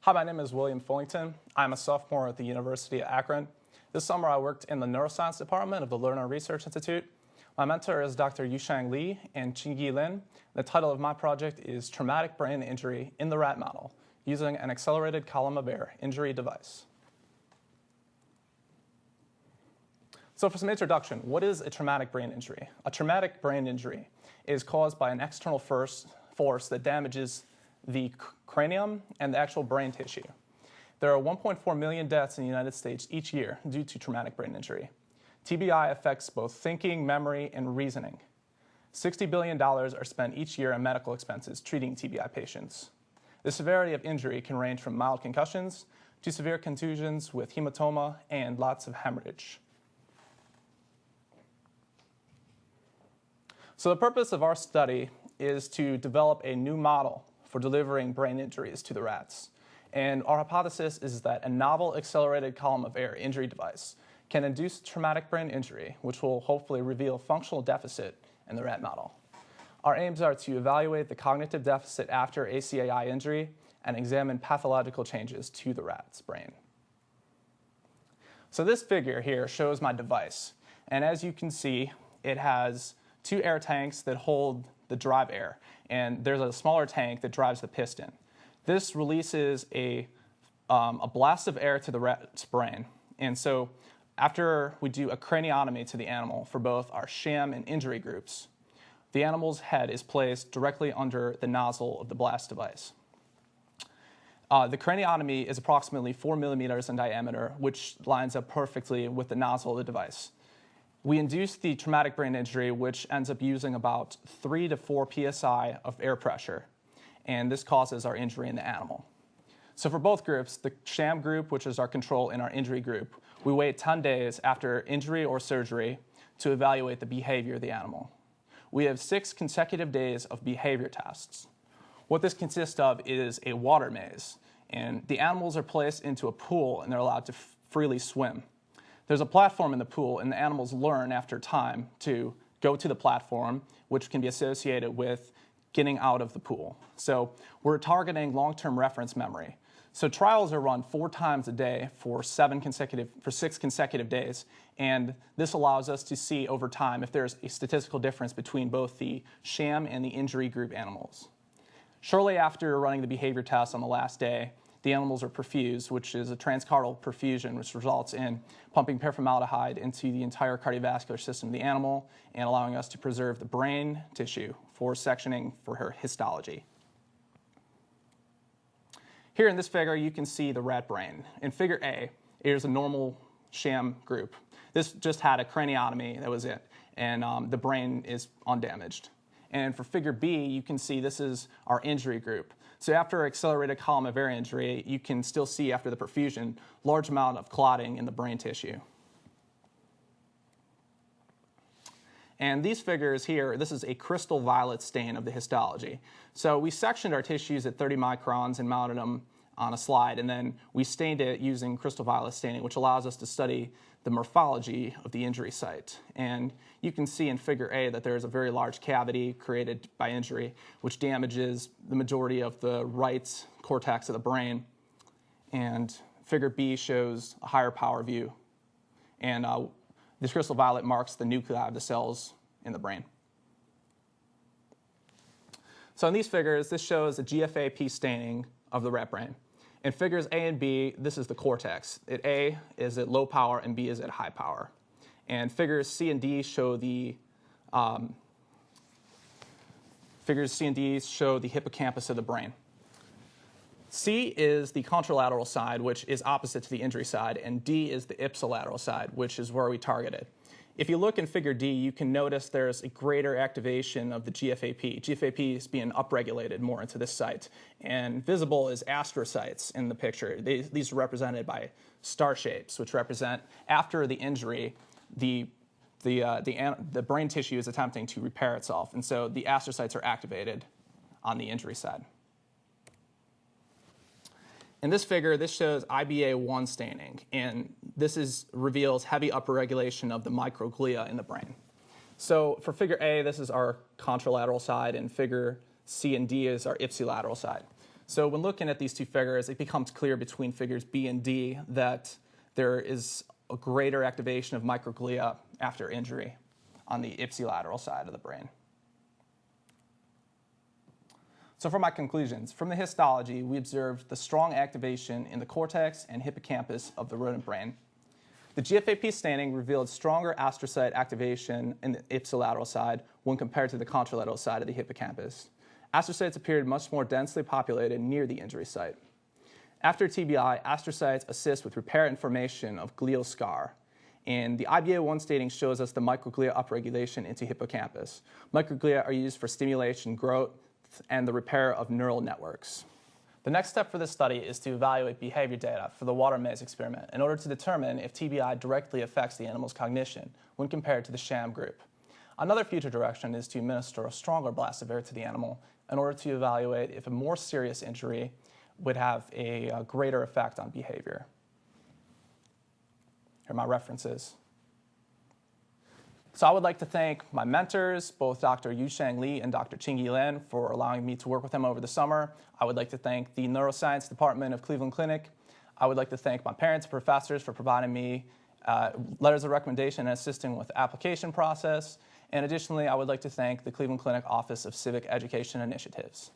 Hi, my name is William Fullington. I'm a sophomore at the University of Akron. This summer I worked in the neuroscience department of the Lerner Research Institute. My mentor is Dr. Yushang Li and Qingyi Lin. The title of my project is Traumatic Brain Injury in the Rat Model, using an accelerated column of air injury device. So for some introduction, what is a traumatic brain injury? A traumatic brain injury is caused by an external force that damages the cranium and the actual brain tissue. There are 1.4 million deaths in the United States each year due to traumatic brain injury. TBI affects both thinking, memory, and reasoning. $60 billion are spent each year on medical expenses treating TBI patients. The severity of injury can range from mild concussions to severe contusions with hematoma and lots of hemorrhage. So the purpose of our study is to develop a new model for delivering brain injuries to the rats. And our hypothesis is that a novel accelerated column of air injury device can induce traumatic brain injury, which will hopefully reveal functional deficit in the rat model. Our aims are to evaluate the cognitive deficit after ACAI injury and examine pathological changes to the rat's brain. So this figure here shows my device. And as you can see, it has two air tanks that hold the drive air, and there's a smaller tank that drives the piston. This releases a blast of air to the rat's brain. And so after we do a craniotomy to the animal for both our sham and injury groups, the animal's head is placed directly under the nozzle of the blast device. The craniotomy is approximately 4 millimeters in diameter, which lines up perfectly with the nozzle of the device. We induce the traumatic brain injury, which ends up using about 3 to 4 psi of air pressure, and this causes our injury in the animal. So for both groups, the sham group, which is our control, and our injury group, we wait 10 days after injury or surgery to evaluate the behavior of the animal. We have 6 consecutive days of behavior tests. What this consists of is a water maze, and the animals are placed into a pool and they're allowed to freely swim. There's a platform in the pool, and the animals learn after time to go to the platform, which can be associated with getting out of the pool. So we're targeting long-term reference memory. So trials are run 4 times a day for 6 consecutive days, and this allows us to see over time if there's a statistical difference between both the sham and the injury group animals. Shortly after running the behavior test on the last day, the animals are perfused, which is a transcaudal perfusion, which results in pumping paraformaldehyde into the entire cardiovascular system of the animal and allowing us to preserve the brain tissue for sectioning for her histology. Here in this figure, you can see the rat brain. In figure A, here's a normal sham group. This just had a craniotomy, that was it, and the brain is undamaged. And for figure B, you can see this is our injury group. So after accelerated column of air injury, you can still see after the perfusion, large amount of clotting in the brain tissue. And these figures here, this is a crystal violet stain of the histology. So we sectioned our tissues at 30 microns and mounted them on a slide, and then we stained it using crystal violet staining, which allows us to study the morphology of the injury site. And you can see in figure A that there is a very large cavity created by injury, which damages the majority of the right cortex of the brain. And figure B shows a higher power view. And this crystal violet marks the nuclei of the cells in the brain. So in these figures, this shows a GFAP staining of the rat brain. In figures A and B, this is the cortex. At A is at low power and B is at high power. And figures C and D show the hippocampus of the brain. C is the contralateral side, which is opposite to the injury side, and D is the ipsilateral side, which is where we targeted. If you look in figure D, you can notice there's a greater activation of the GFAP. GFAP is being upregulated more into this site. And visible is astrocytes in the picture. These are represented by star shapes, which represent after the injury, the brain tissue is attempting to repair itself. And so the astrocytes are activated on the injury side. In this figure, this shows IBA1 staining, and this reveals heavy upregulation of the microglia in the brain. So for figure A, this is our contralateral side, and figure C and D is our ipsilateral side. So when looking at these two figures, it becomes clear between figures B and D that there is a greater activation of microglia after injury on the ipsilateral side of the brain. So for my conclusions, from the histology, we observed the strong activation in the cortex and hippocampus of the rodent brain. The GFAP staining revealed stronger astrocyte activation in the ipsilateral side when compared to the contralateral side of the hippocampus. Astrocytes appeared much more densely populated near the injury site. After TBI, astrocytes assist with repair and formation of glial scar. And the IBA1 staining shows us the microglia upregulation into hippocampus. Microglia are used for stimulation, growth, and the repair of neural networks. The next step for this study is to evaluate behavior data for the water maze experiment in order to determine if TBI directly affects the animal's cognition when compared to the sham group. Another future direction is to administer a stronger blasivir to the animal in order to evaluate if a more serious injury would have a greater effect on behavior. Here are my references. So I would like to thank my mentors, both Dr. Yusheng Li and Dr. Qingyi Lin, for allowing me to work with them over the summer. I would like to thank the Neuroscience Department of Cleveland Clinic. I would like to thank my parents and professors for providing me letters of recommendation and assisting with the application process. And additionally, I would like to thank the Cleveland Clinic Office of Civic Education Initiatives.